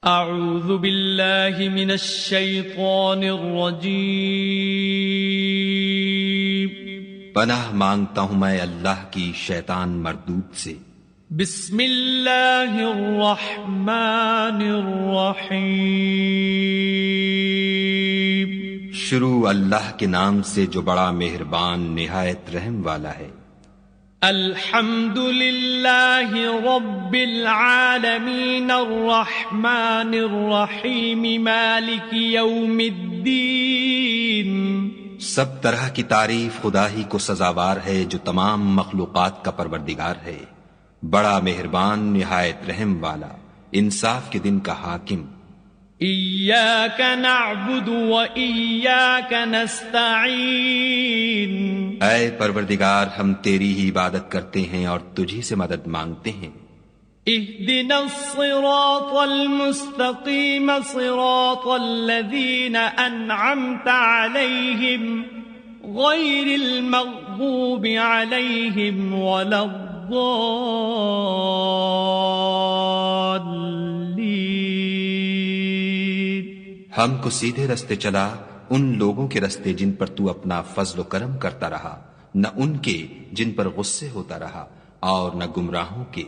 اعوذ باللہ من الشیطان الرجیم پناہ مانگتا ہوں میں اللہ کی شیطان مردود سے۔ بسم اللہ الرحمن الرحیم شروع اللہ کے نام سے جو بڑا مہربان نہایت رحم والا ہے۔ الحمد للہ رب العالمین الرحمن الرحیم مالک یوم الدین۔ سب طرح کی تعریف خدا ہی کو سزاوار ہے جو تمام مخلوقات کا پروردگار ہے، بڑا مہربان نہایت رحم والا، انصاف کے دن کا حاکم۔ ایاک نعبد و ایاک نستعین۔ اے پروردگار ہم تیری ہی عبادت کرتے ہیں اور تجھی سے مدد مانگتے ہیں۔ اہدنا الصراط المستقیم صراط الذین انعمت علیہم غیر المغضوب علیہم ولا الضالین۔ ہم کو سیدھے رستے چلا، ان لوگوں کے رستے جن پر تو اپنا فضل و کرم کرتا رہا، نہ ان کے جن پر غصے ہوتا رہا، اور نہ گمراہوں کے۔